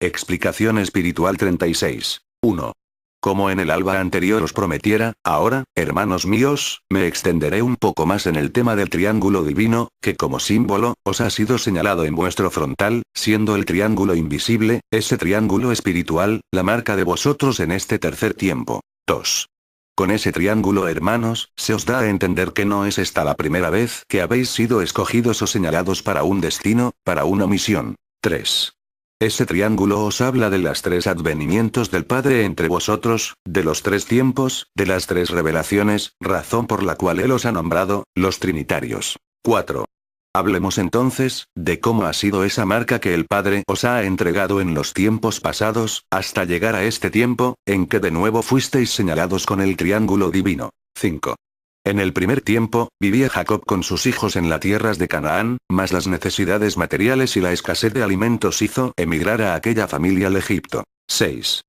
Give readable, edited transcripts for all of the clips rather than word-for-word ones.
Explicación espiritual 36. 1. Como en el alba anterior os prometiera, ahora, hermanos míos, me extenderé un poco más en el tema del triángulo divino, que como símbolo, os ha sido señalado en vuestro frontal, siendo el triángulo invisible, ese triángulo espiritual, la marca de vosotros en este tercer tiempo. 2. Con ese triángulo, hermanos, se os da a entender que no es esta la primera vez que habéis sido escogidos o señalados para un destino, para una misión. 3. Ese triángulo os habla de las tres advenimientos del Padre entre vosotros, de los tres tiempos, de las tres revelaciones, razón por la cual Él os ha nombrado, los Trinitarios. 4. Hablemos entonces, de cómo ha sido esa marca que el Padre os ha entregado en los tiempos pasados, hasta llegar a este tiempo, en que de nuevo fuisteis señalados con el triángulo divino. 5. En el primer tiempo, vivía Jacob con sus hijos en las tierras de Canaán, mas las necesidades materiales y la escasez de alimentos hizo emigrar a aquella familia al Egipto. 6.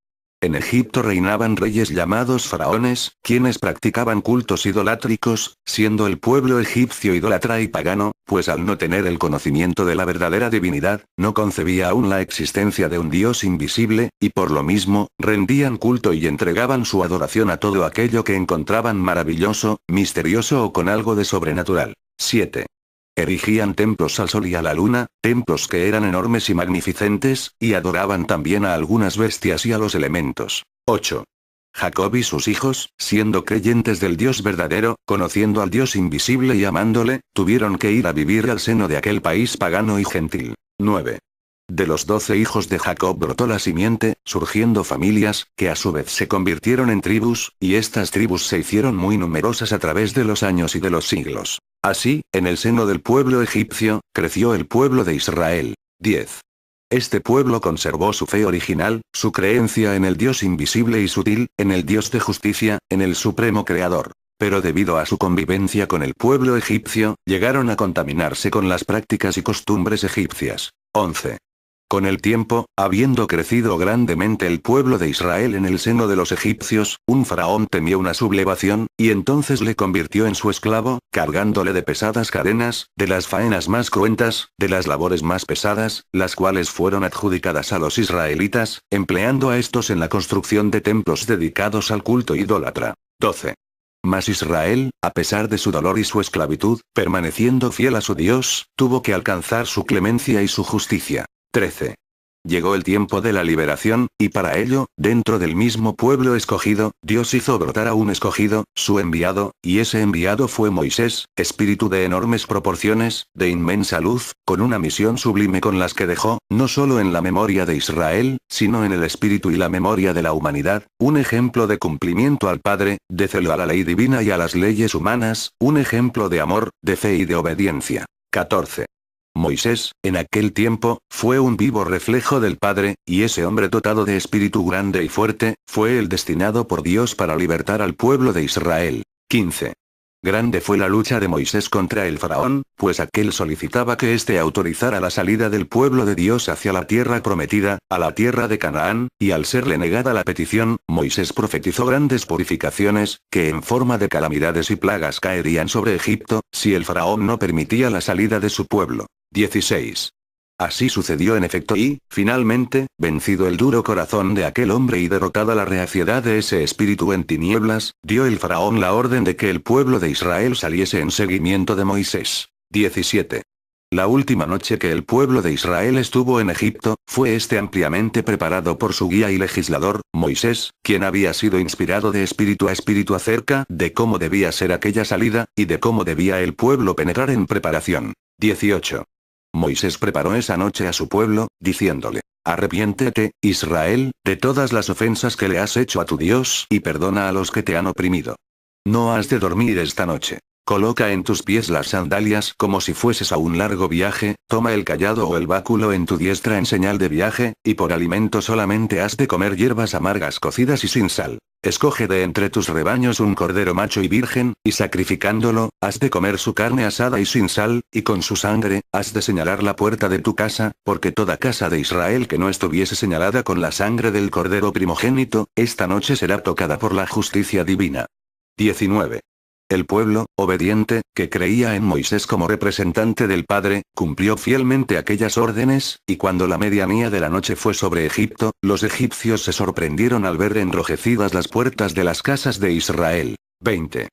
En Egipto reinaban reyes llamados faraones, quienes practicaban cultos idolátricos, siendo el pueblo egipcio idólatra y pagano, pues al no tener el conocimiento de la verdadera divinidad, no concebía aún la existencia de un Dios invisible, y por lo mismo, rendían culto y entregaban su adoración a todo aquello que encontraban maravilloso, misterioso o con algo de sobrenatural. 7. Erigían templos al sol y a la luna, templos que eran enormes y magnificentes, y adoraban también a algunas bestias y a los elementos. 8. Jacob y sus hijos, siendo creyentes del Dios verdadero, conociendo al Dios invisible y amándole, tuvieron que ir a vivir al seno de aquel país pagano y gentil. 9. De los 12 hijos de Jacob brotó la simiente, surgiendo familias, que a su vez se convirtieron en tribus, y estas tribus se hicieron muy numerosas a través de los años y de los siglos. Así, en el seno del pueblo egipcio, creció el pueblo de Israel. 10. Este pueblo conservó su fe original, su creencia en el Dios invisible y sutil, en el Dios de justicia, en el Supremo Creador. Pero debido a su convivencia con el pueblo egipcio, llegaron a contaminarse con las prácticas y costumbres egipcias. 11. Con el tiempo, habiendo crecido grandemente el pueblo de Israel en el seno de los egipcios, un faraón temió una sublevación, y entonces le convirtió en su esclavo, cargándole de pesadas cadenas, de las faenas más cruentas, de las labores más pesadas, las cuales fueron adjudicadas a los israelitas, empleando a estos en la construcción de templos dedicados al culto idólatra. 12. Mas Israel, a pesar de su dolor y su esclavitud, permaneciendo fiel a su Dios, tuvo que alcanzar su clemencia y su justicia. 13. Llegó el tiempo de la liberación, y para ello, dentro del mismo pueblo escogido, Dios hizo brotar a un escogido, su enviado, y ese enviado fue Moisés, espíritu de enormes proporciones, de inmensa luz, con una misión sublime con las que dejó, no solo en la memoria de Israel, sino en el espíritu y la memoria de la humanidad, un ejemplo de cumplimiento al Padre, de celo a la ley divina y a las leyes humanas, un ejemplo de amor, de fe y de obediencia. 14. Moisés, en aquel tiempo, fue un vivo reflejo del Padre, y ese hombre dotado de espíritu grande y fuerte, fue el destinado por Dios para libertar al pueblo de Israel. 15. Grande fue la lucha de Moisés contra el faraón, pues aquel solicitaba que éste autorizara la salida del pueblo de Dios hacia la tierra prometida, a la tierra de Canaán, y al serle negada la petición, Moisés profetizó grandes purificaciones, que en forma de calamidades y plagas caerían sobre Egipto, si el faraón no permitía la salida de su pueblo. 16. Así sucedió en efecto y, finalmente, vencido el duro corazón de aquel hombre y derrotada la reaciedad de ese espíritu en tinieblas, dio el faraón la orden de que el pueblo de Israel saliese en seguimiento de Moisés. 17. La última noche que el pueblo de Israel estuvo en Egipto, fue este ampliamente preparado por su guía y legislador, Moisés, quien había sido inspirado de espíritu a espíritu acerca de cómo debía ser aquella salida, y de cómo debía el pueblo penetrar en preparación. 18. Moisés preparó esa noche a su pueblo, diciéndole: Arrepiéntete, Israel, de todas las ofensas que le has hecho a tu Dios, y perdona a los que te han oprimido. No has de dormir esta noche. Coloca en tus pies las sandalias como si fueses a un largo viaje, toma el cayado o el báculo en tu diestra en señal de viaje, y por alimento solamente has de comer hierbas amargas cocidas y sin sal. Escoge de entre tus rebaños un cordero macho y virgen, y sacrificándolo, has de comer su carne asada y sin sal, y con su sangre, has de señalar la puerta de tu casa, porque toda casa de Israel que no estuviese señalada con la sangre del cordero primogénito, esta noche será tocada por la justicia divina. 19. El pueblo, obediente, que creía en Moisés como representante del Padre, cumplió fielmente aquellas órdenes, y cuando la medianía de la noche fue sobre Egipto, los egipcios se sorprendieron al ver enrojecidas las puertas de las casas de Israel. 20.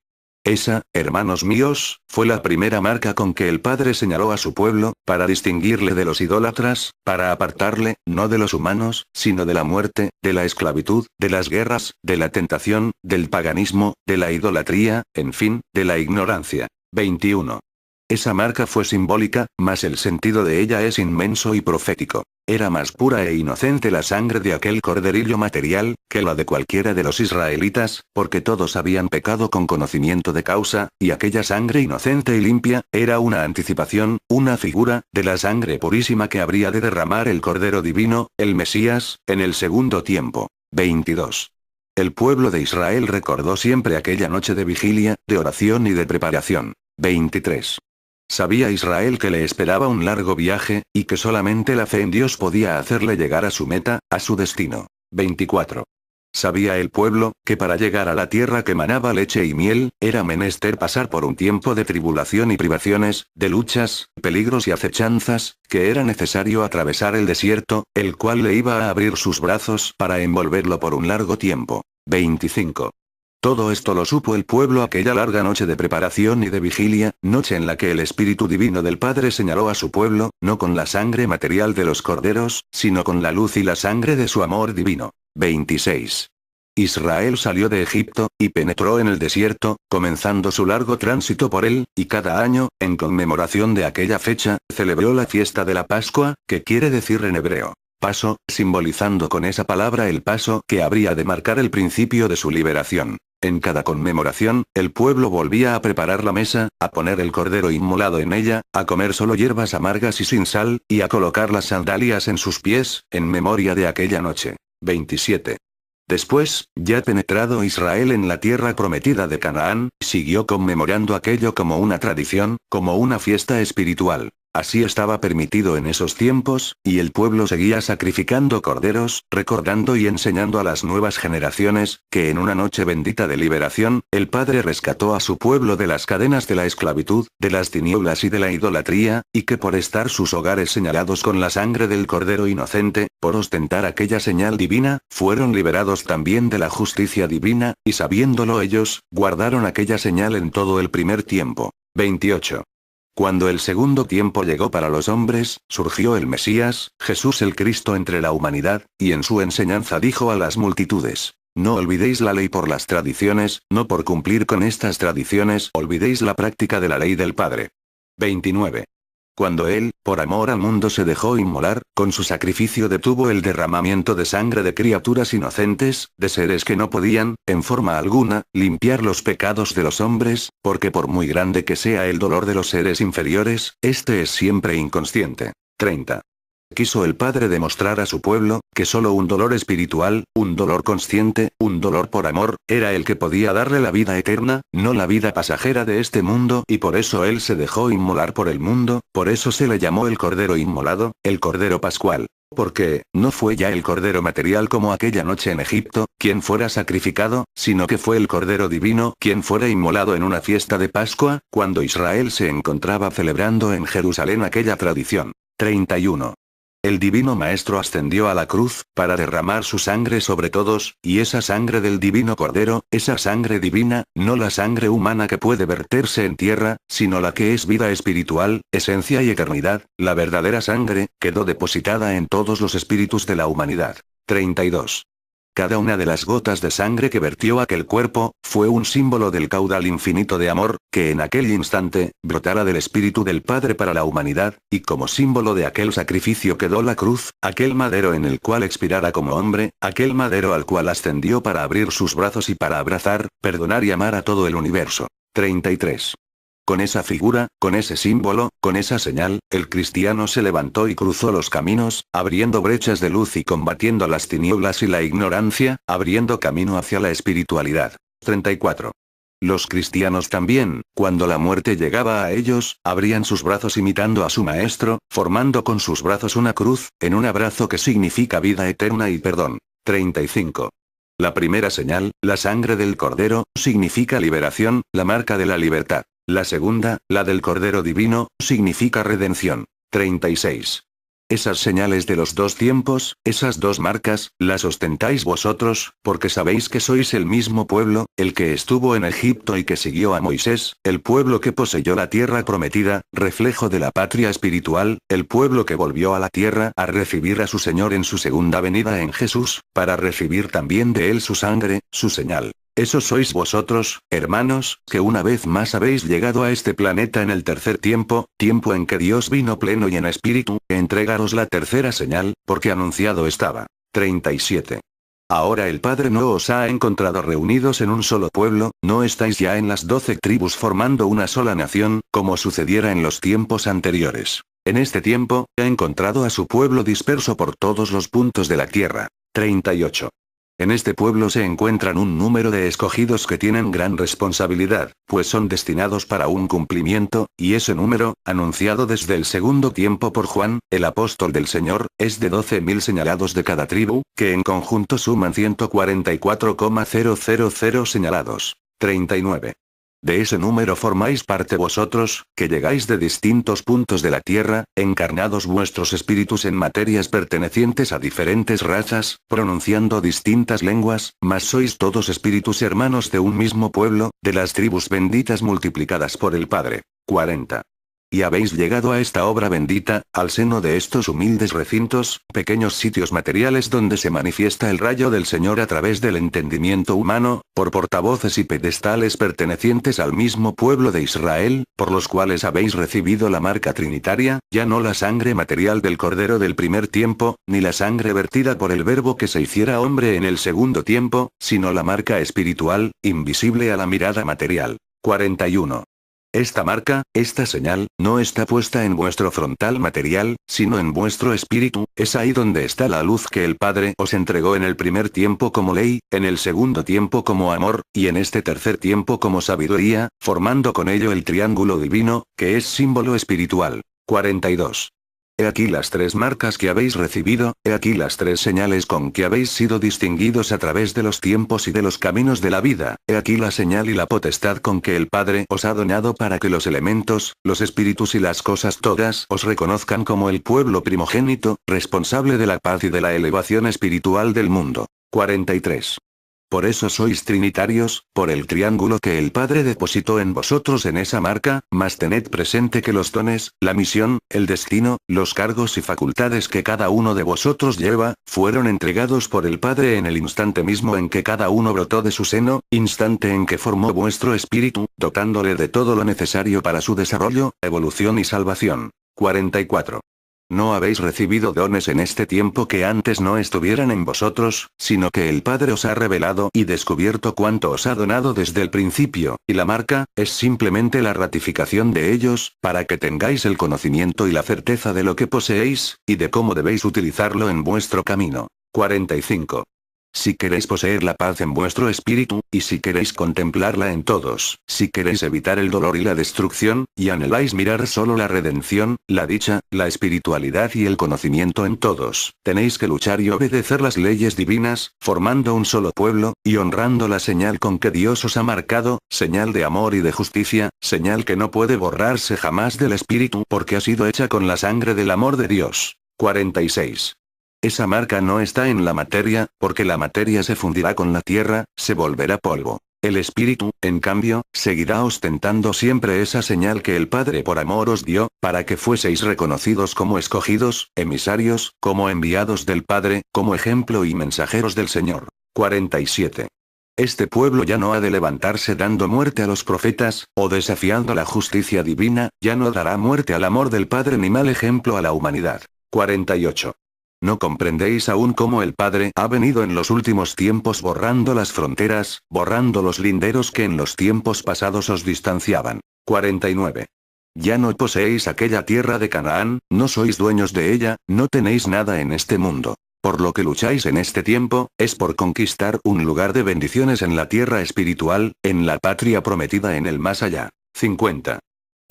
Esa, hermanos míos, fue la primera marca con que el Padre señaló a su pueblo, para distinguirle de los idólatras, para apartarle, no de los humanos, sino de la muerte, de la esclavitud, de las guerras, de la tentación, del paganismo, de la idolatría, en fin, de la ignorancia. 21. Esa marca fue simbólica, mas el sentido de ella es inmenso y profético. Era más pura e inocente la sangre de aquel corderillo material, que la de cualquiera de los israelitas, porque todos habían pecado con conocimiento de causa, y aquella sangre inocente y limpia, era una anticipación, una figura, de la sangre purísima que habría de derramar el Cordero Divino, el Mesías, en el segundo tiempo. 22. El pueblo de Israel recordó siempre aquella noche de vigilia, de oración y de preparación. 23. Sabía Israel que le esperaba un largo viaje, y que solamente la fe en Dios podía hacerle llegar a su meta, a su destino. 24. Sabía el pueblo, que para llegar a la tierra que manaba leche y miel, era menester pasar por un tiempo de tribulación y privaciones, de luchas, peligros y acechanzas, que era necesario atravesar el desierto, el cual le iba a abrir sus brazos para envolverlo por un largo tiempo. 25. Todo esto lo supo el pueblo aquella larga noche de preparación y de vigilia, noche en la que el Espíritu Divino del Padre señaló a su pueblo, no con la sangre material de los corderos, sino con la luz y la sangre de su amor divino. 26. Israel salió de Egipto, y penetró en el desierto, comenzando su largo tránsito por él, y cada año, en conmemoración de aquella fecha, celebró la fiesta de la Pascua, que quiere decir en hebreo, paso, simbolizando con esa palabra el paso que habría de marcar el principio de su liberación. En cada conmemoración, el pueblo volvía a preparar la mesa, a poner el cordero inmolado en ella, a comer solo hierbas amargas y sin sal, y a colocar las sandalias en sus pies, en memoria de aquella noche. 27. Después, ya penetrado Israel en la tierra prometida de Canaán, siguió conmemorando aquello como una tradición, como una fiesta espiritual. Así estaba permitido en esos tiempos, y el pueblo seguía sacrificando corderos, recordando y enseñando a las nuevas generaciones, que en una noche bendita de liberación, el Padre rescató a su pueblo de las cadenas de la esclavitud, de las tinieblas y de la idolatría, y que por estar sus hogares señalados con la sangre del cordero inocente, por ostentar aquella señal divina, fueron liberados también de la justicia divina, y sabiéndolo ellos, guardaron aquella señal en todo el primer tiempo. 28. Cuando el segundo tiempo llegó para los hombres, surgió el Mesías, Jesús el Cristo entre la humanidad, y en su enseñanza dijo a las multitudes: no olvidéis la ley por las tradiciones, no por cumplir con estas tradiciones olvidéis la práctica de la ley del Padre. 29. Cuando él, por amor al mundo se dejó inmolar, con su sacrificio detuvo el derramamiento de sangre de criaturas inocentes, de seres que no podían, en forma alguna, limpiar los pecados de los hombres, porque por muy grande que sea el dolor de los seres inferiores, este es siempre inconsciente. 30. Quiso el Padre demostrar a su pueblo, que solo un dolor espiritual, un dolor consciente, un dolor por amor, era el que podía darle la vida eterna, no la vida pasajera de este mundo, y por eso él se dejó inmolar por el mundo, por eso se le llamó el Cordero Inmolado, el Cordero Pascual. Porque, no fue ya el Cordero material como aquella noche en Egipto, quien fuera sacrificado, sino que fue el Cordero Divino quien fuera inmolado en una fiesta de Pascua, cuando Israel se encontraba celebrando en Jerusalén aquella tradición. 31. El Divino Maestro ascendió a la cruz, para derramar su sangre sobre todos, y esa sangre del Divino Cordero, esa sangre divina, no la sangre humana que puede verterse en tierra, sino la que es vida espiritual, esencia y eternidad, la verdadera sangre, quedó depositada en todos los espíritus de la humanidad. 32. Cada una de las gotas de sangre que vertió aquel cuerpo, fue un símbolo del caudal infinito de amor, que en aquel instante, brotara del Espíritu del Padre para la humanidad, y como símbolo de aquel sacrificio quedó la cruz, aquel madero en el cual expirara como hombre, aquel madero al cual ascendió para abrir sus brazos y para abrazar, perdonar y amar a todo el universo. 33. Con esa figura, con ese símbolo, con esa señal, el cristiano se levantó y cruzó los caminos, abriendo brechas de luz y combatiendo las tinieblas y la ignorancia, abriendo camino hacia la espiritualidad. 34. Los cristianos también, cuando la muerte llegaba a ellos, abrían sus brazos imitando a su Maestro, formando con sus brazos una cruz, en un abrazo que significa vida eterna y perdón. 35. La primera señal, la sangre del Cordero, significa liberación, la marca de la libertad. La segunda, la del Cordero Divino, significa redención. 36. Esas señales de los dos tiempos, esas dos marcas, las ostentáis vosotros, porque sabéis que sois el mismo pueblo, el que estuvo en Egipto y que siguió a Moisés, el pueblo que poseyó la tierra prometida, reflejo de la patria espiritual, el pueblo que volvió a la tierra a recibir a su Señor en su segunda venida en Jesús, para recibir también de él su sangre, su señal. Esos sois vosotros, hermanos, que una vez más habéis llegado a este planeta en el tercer tiempo, tiempo en que Dios vino pleno y en espíritu, entregaros la tercera señal, porque anunciado estaba. 37. Ahora el Padre no os ha encontrado reunidos en un solo pueblo, no estáis ya en las 12 tribus formando una sola nación, como sucediera en los tiempos anteriores. En este tiempo, ha encontrado a su pueblo disperso por todos los puntos de la tierra. 38. En este pueblo se encuentran un número de escogidos que tienen gran responsabilidad, pues son destinados para un cumplimiento, y ese número, anunciado desde el segundo tiempo por Juan, el apóstol del Señor, es de 12.000 señalados de cada tribu, que en conjunto suman 144,000 señalados. 39. De ese número formáis parte vosotros, que llegáis de distintos puntos de la tierra, encarnados vuestros espíritus en materias pertenecientes a diferentes razas, pronunciando distintas lenguas, mas sois todos espíritus hermanos de un mismo pueblo, de las tribus benditas multiplicadas por el Padre. 40. Y habéis llegado a esta obra bendita, al seno de estos humildes recintos, pequeños sitios materiales donde se manifiesta el rayo del Señor a través del entendimiento humano, por portavoces y pedestales pertenecientes al mismo pueblo de Israel, por los cuales habéis recibido la marca trinitaria, ya no la sangre material del Cordero del primer tiempo, ni la sangre vertida por el Verbo que se hiciera hombre en el segundo tiempo, sino la marca espiritual, invisible a la mirada material. 41. Esta marca, esta señal, no está puesta en vuestro frontal material, sino en vuestro espíritu, es ahí donde está la luz que el Padre os entregó en el primer tiempo como ley, en el segundo tiempo como amor, y en este tercer tiempo como sabiduría, formando con ello el triángulo divino, que es símbolo espiritual. 42. He aquí las tres marcas que habéis recibido, he aquí las tres señales con que habéis sido distinguidos a través de los tiempos y de los caminos de la vida, he aquí la señal y la potestad con que el Padre os ha donado para que los elementos, los espíritus y las cosas todas os reconozcan como el pueblo primogénito, responsable de la paz y de la elevación espiritual del mundo. 43. Por eso sois trinitarios, por el triángulo que el Padre depositó en vosotros en esa marca, mas tened presente que los dones, la misión, el destino, los cargos y facultades que cada uno de vosotros lleva, fueron entregados por el Padre en el instante mismo en que cada uno brotó de su seno, instante en que formó vuestro espíritu, dotándole de todo lo necesario para su desarrollo, evolución y salvación. 44. No habéis recibido dones en este tiempo que antes no estuvieran en vosotros, sino que el Padre os ha revelado y descubierto cuánto os ha donado desde el principio, y la marca, es simplemente la ratificación de ellos, para que tengáis el conocimiento y la certeza de lo que poseéis, y de cómo debéis utilizarlo en vuestro camino. 45. Si queréis poseer la paz en vuestro espíritu, y si queréis contemplarla en todos, si queréis evitar el dolor y la destrucción, y anheláis mirar solo la redención, la dicha, la espiritualidad y el conocimiento en todos, tenéis que luchar y obedecer las leyes divinas, formando un solo pueblo, y honrando la señal con que Dios os ha marcado, señal de amor y de justicia, señal que no puede borrarse jamás del espíritu porque ha sido hecha con la sangre del amor de Dios. 46. Esa marca no está en la materia, porque la materia se fundirá con la tierra, se volverá polvo. El espíritu, en cambio, seguirá ostentando siempre esa señal que el Padre por amor os dio, para que fueseis reconocidos como escogidos, emisarios, como enviados del Padre, como ejemplo y mensajeros del Señor. 47. Este pueblo ya no ha de levantarse dando muerte a los profetas, o desafiando la justicia divina, ya no dará muerte al amor del Padre ni mal ejemplo a la humanidad. 48. ¿No comprendéis aún cómo el Padre ha venido en los últimos tiempos borrando las fronteras, borrando los linderos que en los tiempos pasados os distanciaban? 49. Ya no poseéis aquella tierra de Canaán, no sois dueños de ella, no tenéis nada en este mundo. Por lo que lucháis en este tiempo, es por conquistar un lugar de bendiciones en la tierra espiritual, en la patria prometida en el más allá. 50.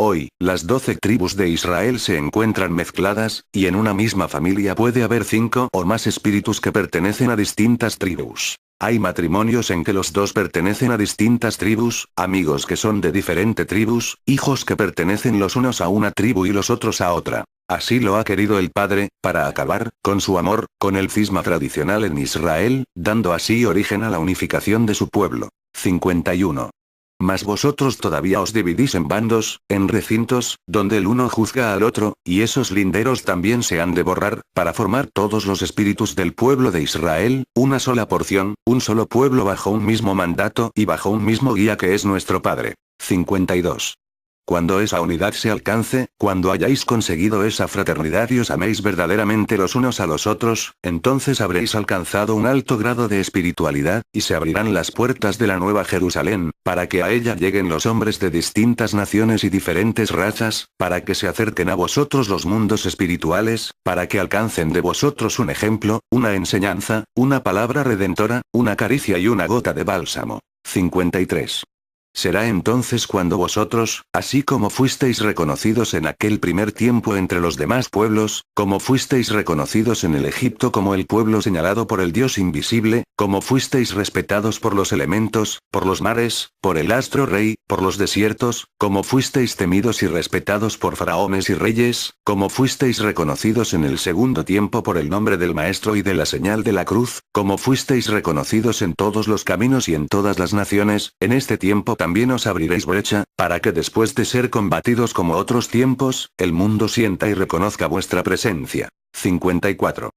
Hoy, las 12 tribus de Israel se encuentran mezcladas, y en una misma familia puede haber 5 o más espíritus que pertenecen a distintas tribus. Hay matrimonios en que los dos pertenecen a distintas tribus, amigos que son de diferente tribus, hijos que pertenecen los unos a una tribu y los otros a otra. Así lo ha querido el Padre, para acabar, con su amor, con el cisma tradicional en Israel, dando así origen a la unificación de su pueblo. 51. Mas vosotros todavía os dividís en bandos, en recintos, donde el uno juzga al otro, y esos linderos también se han de borrar, para formar todos los espíritus del pueblo de Israel, una sola porción, un solo pueblo bajo un mismo mandato y bajo un mismo guía que es nuestro Padre. 52. Cuando esa unidad se alcance, cuando hayáis conseguido esa fraternidad y os améis verdaderamente los unos a los otros, entonces habréis alcanzado un alto grado de espiritualidad, y se abrirán las puertas de la nueva Jerusalén, para que a ella lleguen los hombres de distintas naciones y diferentes razas, para que se acerquen a vosotros los mundos espirituales, para que alcancen de vosotros un ejemplo, una enseñanza, una palabra redentora, una caricia y una gota de bálsamo. 53. Será entonces cuando vosotros, así como fuisteis reconocidos en aquel primer tiempo entre los demás pueblos, como fuisteis reconocidos en el Egipto como el pueblo señalado por el Dios invisible, como fuisteis respetados por los elementos, por los mares, por el astro rey, por los desiertos, como fuisteis temidos y respetados por faraones y reyes, como fuisteis reconocidos en el segundo tiempo por el nombre del Maestro y de la señal de la cruz, como fuisteis reconocidos en todos los caminos y en todas las naciones, en este tiempo también os abriréis brecha, para que después de ser combatidos como otros tiempos, el mundo sienta y reconozca vuestra presencia. 54.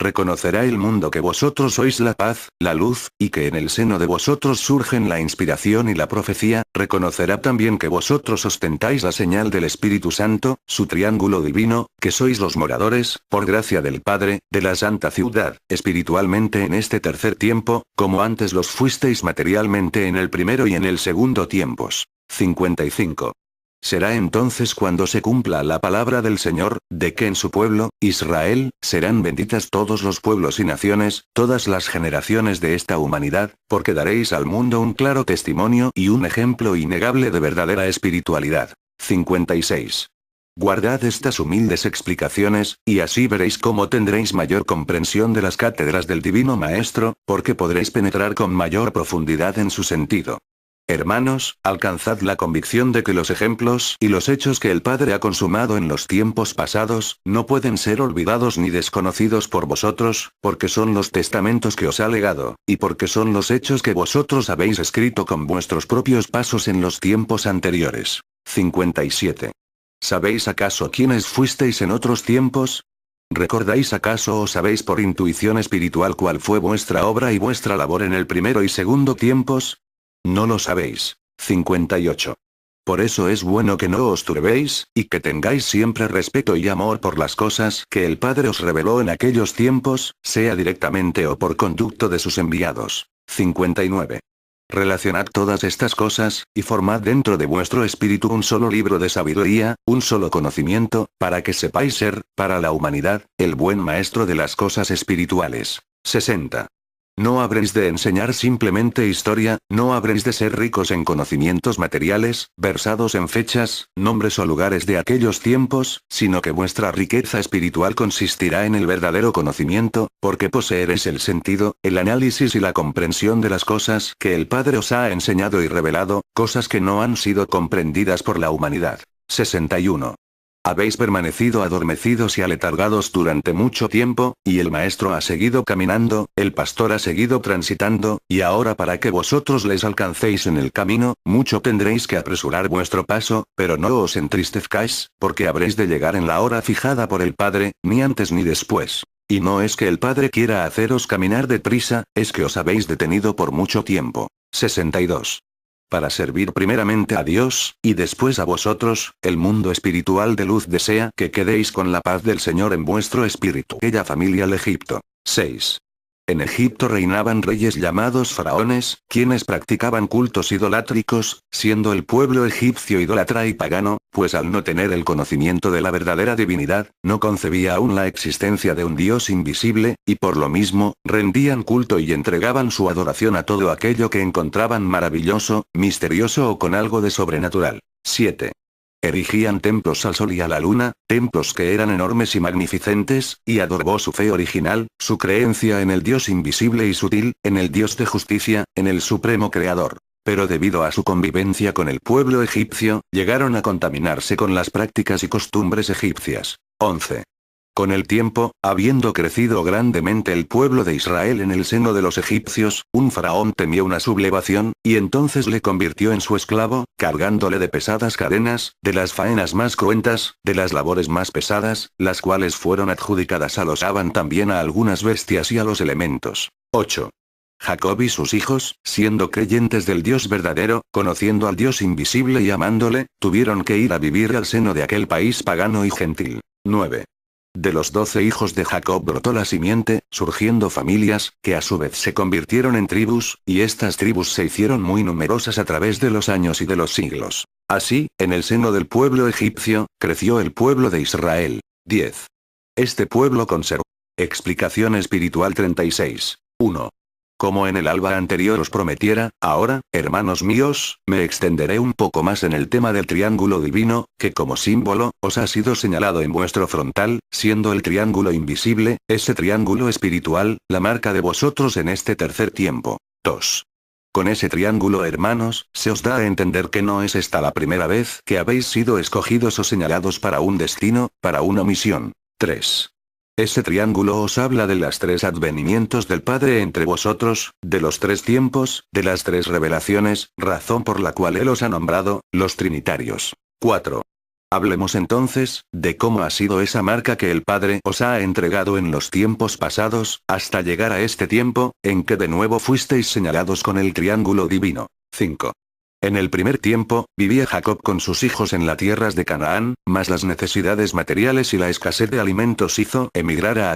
Reconocerá el mundo que vosotros sois la paz, la luz, y que en el seno de vosotros surgen la inspiración y la profecía, reconocerá también que vosotros ostentáis la señal del Espíritu Santo, su triángulo divino, que sois los moradores, por gracia del Padre, de la santa ciudad, espiritualmente en este tercer tiempo, como antes los fuisteis materialmente en el primero y en el segundo tiempos. 55. Será entonces cuando se cumpla la palabra del Señor, de que en su pueblo, Israel, serán benditas todos los pueblos y naciones, todas las generaciones de esta humanidad, porque daréis al mundo un claro testimonio y un ejemplo innegable de verdadera espiritualidad. 56. Guardad estas humildes explicaciones, y así veréis cómo tendréis mayor comprensión de las cátedras del Divino Maestro, porque podréis penetrar con mayor profundidad en su sentido. Hermanos, alcanzad la convicción de que los ejemplos y los hechos que el Padre ha consumado en los tiempos pasados, no pueden ser olvidados ni desconocidos por vosotros, porque son los testamentos que os ha legado, y porque son los hechos que vosotros habéis escrito con vuestros propios pasos en los tiempos anteriores. 57. ¿Sabéis acaso quiénes fuisteis en otros tiempos? ¿Recordáis acaso o sabéis por intuición espiritual cuál fue vuestra obra y vuestra labor en el primero y segundo tiempos? No lo sabéis. 58. Por eso es bueno que no os turbéis, y que tengáis siempre respeto y amor por las cosas que el Padre os reveló en aquellos tiempos, sea directamente o por conducto de sus enviados. 59. Relacionad todas estas cosas, y formad dentro de vuestro espíritu un solo libro de sabiduría, un solo conocimiento, para que sepáis ser, para la humanidad, el buen maestro de las cosas espirituales. 60. No habréis de enseñar simplemente historia, no habréis de ser ricos en conocimientos materiales, versados en fechas, nombres o lugares de aquellos tiempos, sino que vuestra riqueza espiritual consistirá en el verdadero conocimiento, porque poseeréis el sentido, el análisis y la comprensión de las cosas que el Padre os ha enseñado y revelado, cosas que no han sido comprendidas por la humanidad. 61. Habéis permanecido adormecidos y aletargados durante mucho tiempo, y el Maestro ha seguido caminando, el Pastor ha seguido transitando, y ahora para que vosotros les alcancéis en el camino, mucho tendréis que apresurar vuestro paso, pero no os entristezcáis, porque habréis de llegar en la hora fijada por el Padre, ni antes ni después. Y no es que el Padre quiera haceros caminar deprisa, es que os habéis detenido por mucho tiempo. 62. Para servir primeramente a Dios, y después a vosotros, el mundo espiritual de luz desea que quedéis con la paz del Señor en vuestro espíritu. Aquella familia del Egipto. 6. En Egipto reinaban reyes llamados faraones, quienes practicaban cultos idolátricos, siendo el pueblo egipcio idólatra y pagano, pues al no tener el conocimiento de la verdadera divinidad, no concebía aún la existencia de un Dios invisible, y por lo mismo, rendían culto y entregaban su adoración a todo aquello que encontraban maravilloso, misterioso o con algo de sobrenatural. 7. Erigían templos al sol y a la luna, templos que eran enormes y magnificentes, y adoró su fe original, su creencia en el Dios invisible y sutil, en el Dios de justicia, en el Supremo Creador. Pero debido a su convivencia con el pueblo egipcio, llegaron a contaminarse con las prácticas y costumbres egipcias. 11. Con el tiempo, habiendo crecido grandemente el pueblo de Israel en el seno de los egipcios, un faraón temió una sublevación, y entonces le convirtió en su esclavo, cargándole de pesadas cadenas, de las faenas más cruentas, de las labores más pesadas, las cuales fueron adjudicadas a los Aban también a algunas bestias y a los elementos. 8. Jacob y sus hijos, siendo creyentes del Dios verdadero, conociendo al Dios invisible y amándole, tuvieron que ir a vivir al seno de aquel país pagano y gentil. 9. De los 12 hijos de Jacob brotó la simiente, surgiendo familias, que a su vez se convirtieron en tribus, y estas tribus se hicieron muy numerosas a través de los años y de los siglos. Así, en el seno del pueblo egipcio, creció el pueblo de Israel. 10. Este pueblo conservó. Explicación espiritual 36. 1. Como en el alba anterior os prometiera, ahora, hermanos míos, me extenderé un poco más en el tema del triángulo divino, que como símbolo, os ha sido señalado en vuestro frontal, siendo el triángulo invisible, ese triángulo espiritual, la marca de vosotros en este tercer tiempo. 2. Con ese triángulo, hermanos, se os da a entender que no es esta la primera vez que habéis sido escogidos o señalados para un destino, para una misión. 3. Ese triángulo os habla de las 3 advenimientos del Padre entre vosotros, de los 3 tiempos, de las 3 revelaciones, razón por la cual Él os ha nombrado, los Trinitarios. 4. Hablemos entonces, de cómo ha sido esa marca que el Padre os ha entregado en los tiempos pasados, hasta llegar a este tiempo, en que de nuevo fuisteis señalados con el triángulo divino. 5. En el primer tiempo, vivía Jacob con sus hijos en las tierras de Canaán, mas las necesidades materiales y la escasez de alimentos hizo emigrar a